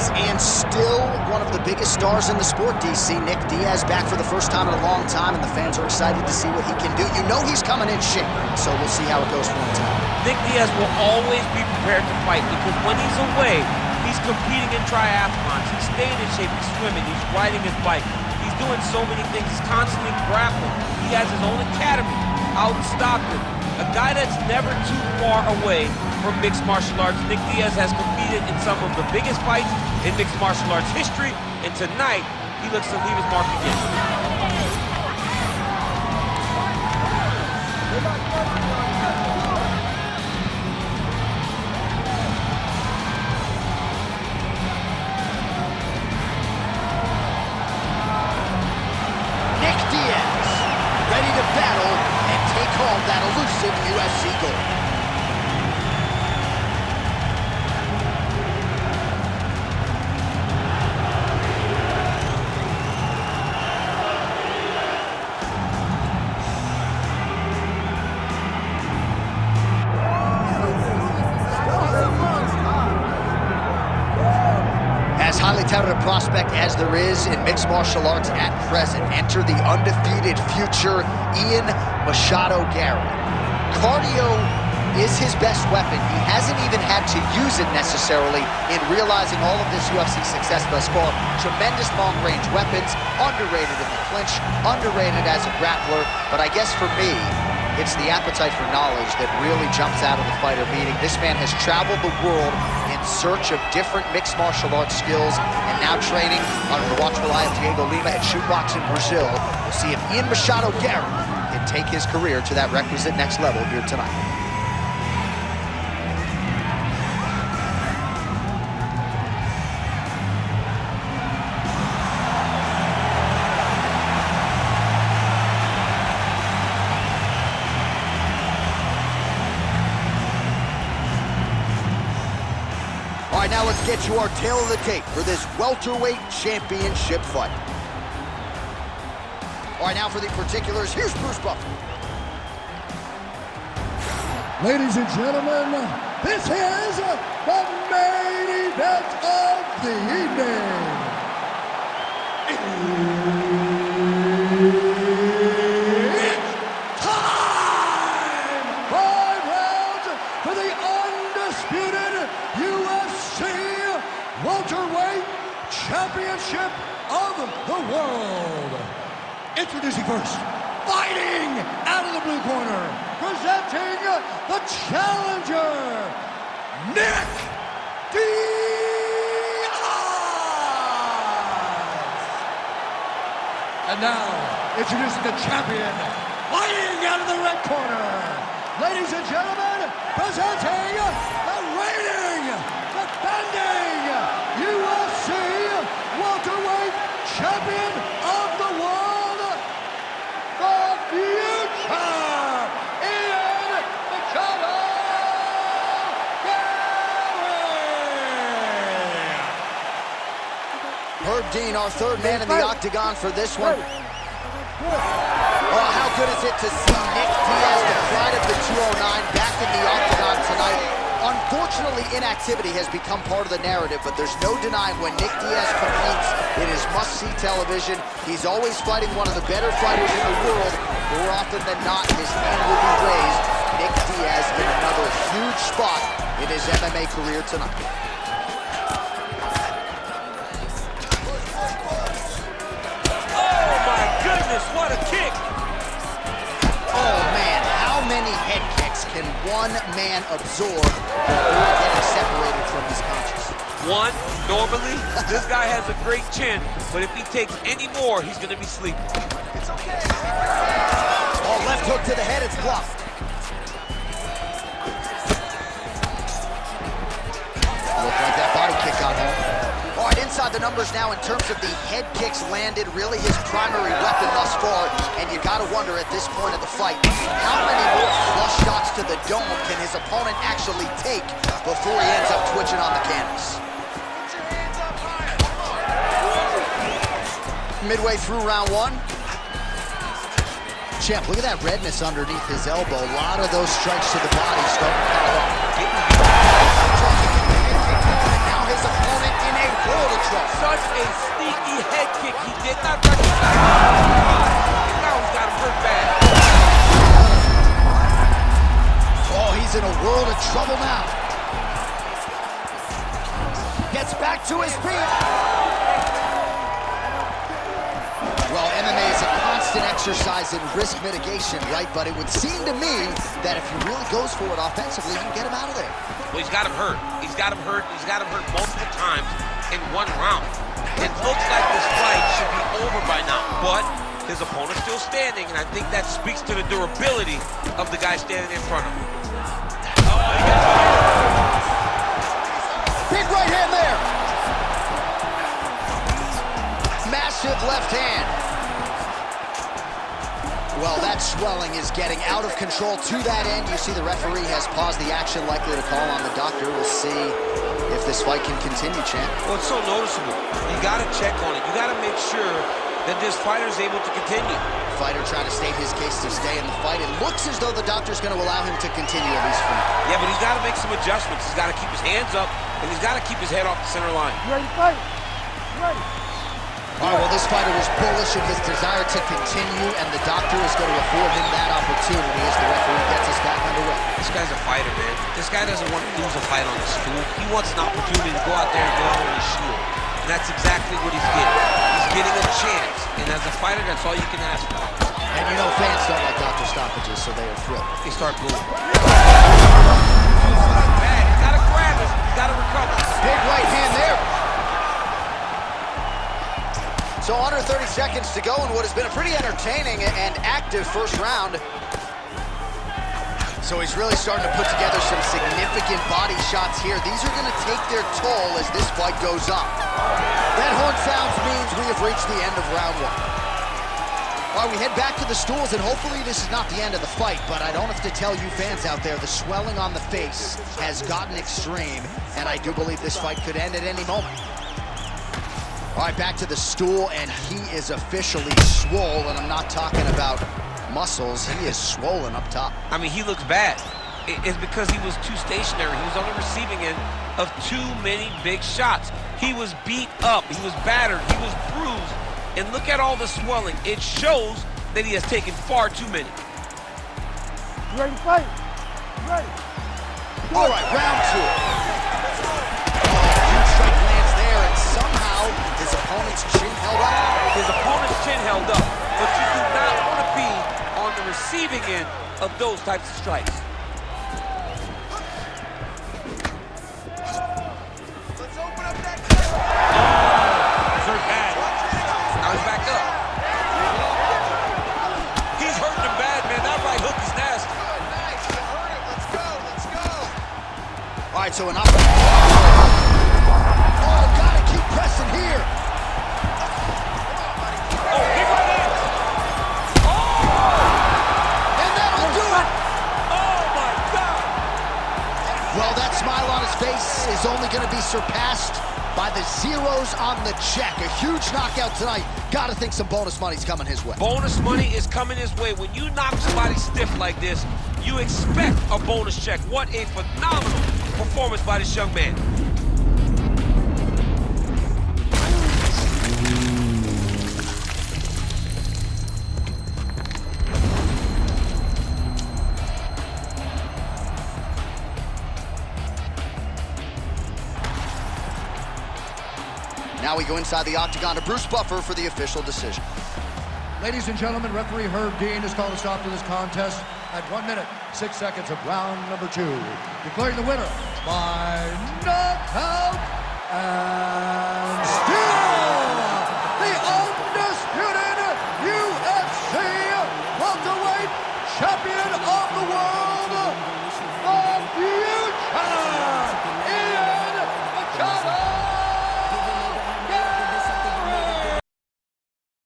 is and still one of the biggest stars in the sport, DC. Nick Diaz back for the first time in a long time, and the fans are excited to see what he can do. You know he's coming in shape, so we'll see how it goes for him tonight. Nick Diaz will always be prepared to fight because when he's away, he's competing in triathlons, he's staying in shape, he's swimming, he's riding his bike, he's doing so many things, he's constantly grappling. He has his own academy out in Stockton. A guy that's never too far away from mixed martial arts. Nick Diaz has competed in some of the biggest fights in mixed martial arts history, and tonight, he looks to leave his mark again. Nick Diaz, ready to battle and take home that elusive UFC gold. As highly touted a prospect as there is in mixed martial arts at present, enter the undefeated future Ian Machado Garry. Cardio is his best weapon. He hasn't even had to use it necessarily in realizing all of this UFC success thus far. Tremendous long-range weapons, underrated in the clinch, underrated as a grappler, but I guess for me, it's the appetite for knowledge that really jumps out of the fighter meeting. This man has traveled the world in search of different mixed martial arts skills and now training under the watchful eye of Diego Lima at Shootbox in Brazil. We'll see if Ian Machado Garry can take his career to that requisite next level here tonight. All right, now let's get you our tail of the tape for this welterweight championship fight. All right, now for the particulars, here's Bruce Buffer. Ladies and gentlemen, this is the main event of the evening. It's time! 5 rounds for the undisputed UFC welterweight championship of the world. Introducing first, fighting out of the blue corner, presenting the challenger, Nick Diaz. And now, introducing the champion, fighting out of the red corner. Ladies and gentlemen, presenting the reigning, defending UFC welterweight champion of the world, the future, Ian Machado Garry. Herb Dean, our third man in the octagon for this one. Oh, how good is it to see Nick Diaz, the pride of the 209, back in the octagon tonight. Unfortunately, inactivity has become part of the narrative, but there's no denying when Nick Diaz competes, it is must-see television. He's always fighting one of the better fighters in the world. More often than not, his hand will be raised. Nick Diaz in another huge spot in his MMA career tonight. Oh my goodness, what a kick! Oh man, how many head kicks can one man absorb before getting separated from his conscience? One, normally, this guy has a great chin, but if he takes any more, he's gonna be sleeping. It's okay. Oh, left hook to the head, it's blocked. Looked like that body kick got home. All right, inside the numbers now in terms of the head kicks landed, really his primary weapon thus far, and you gotta wonder at this point of the fight, how many more flush shots to the dome can his opponent actually take before he ends up twitching on the canvas? Midway through round one. Champ, look at that redness underneath his elbow. A lot of those strikes to the body starting to pile up. And now his opponent in a world of trouble. Such a sneaky head kick. He did not recognize it. And now he's got him hurt bad. Oh, he's in a world of trouble now. Gets back to his feet. Well, MMA is a constant exercise in risk mitigation, right? But it would seem to me that if he really goes for it offensively, you can get him out of there. Well, he's got him hurt. He's got him hurt. He's got him hurt multiple times in one round. It looks like this fight should be over by now, but his opponent's still standing, and I think that speaks to the durability of the guy standing in front of him. Oh, he got big right hand there. Massive left hand. Well, that swelling is getting out of control to that end. You see the referee has paused the action, likely to call on the doctor. We'll see if this fight can continue, champ. Well, it's so noticeable. You got to check on it. You got to make sure that this fighter's able to continue. Fighter trying to state his case to stay in the fight. It looks as though the doctor's going to allow him to continue, at least for now. Yeah, but he's got to make some adjustments. He's got to keep his hands up, and he's got to keep his head off the center line. You ready to fight? You ready? All right, well, this fighter was bullish in his desire to continue, and the doctor is going to afford him that opportunity as the referee gets us back underway. This guy's a fighter, man. This guy doesn't want to lose a fight on the stool. He wants an opportunity to go out there and go out on his shield. And that's exactly what he's getting. He's getting a chance. And as a fighter, that's all you can ask for. And you know fans don't like doctor stoppages, so they are thrilled. They start booing. Bad. He's got to grab it. He's got to recover. Big right hand there. So under 30 seconds to go in what has been a pretty entertaining and active first round. So he's really starting to put together some significant body shots here. These are going to take their toll as this fight goes on. That horn sounds means we have reached the end of round one. All right, we head back to the stools, and hopefully this is not the end of the fight, but I don't have to tell you fans out there, the swelling on the face has gotten extreme, and I do believe this fight could end at any moment. All right, back to the stool, and he is officially swole, and I'm not talking about muscles. He is swollen up top. I mean, he looks bad. It's because he was too stationary. He was on the receiving end of too many big shots. He was beat up. He was battered. He was bruised. And look at all the swelling. It shows that he has taken far too many. You ready to fight? You ready? All right, round two. Huge strike lands there, and somehow his opponent's chin held up. His opponent's chin held up. But you do not want to be on the receiving end of those types of strikes. Let's open up that He's hurt bad. Now he's back up. He's hurting him bad, man. That right hook is nasty. nice. You heard it. Let's go. Let's go. All right, so an up. Oh, gotta keep pressing here. Oh, big right hand. And that'll do it. Oh, my God. Well, that smile on his face is only going to be surpassed by the zeros on the check. A huge knockout tonight. Got to think some bonus money's coming his way. Bonus money is coming his way. When you knock somebody stiff like this, you expect a bonus check. What a phenomenal performance by this young man. Now we go inside the octagon to Bruce Buffer for the official decision. Ladies and gentlemen, referee Herb Dean has called a stop to this contest at 1 minute, 6 seconds of round number 2. Declaring the winner by knockout and still the undisputed UFC welterweight champion of the world, the future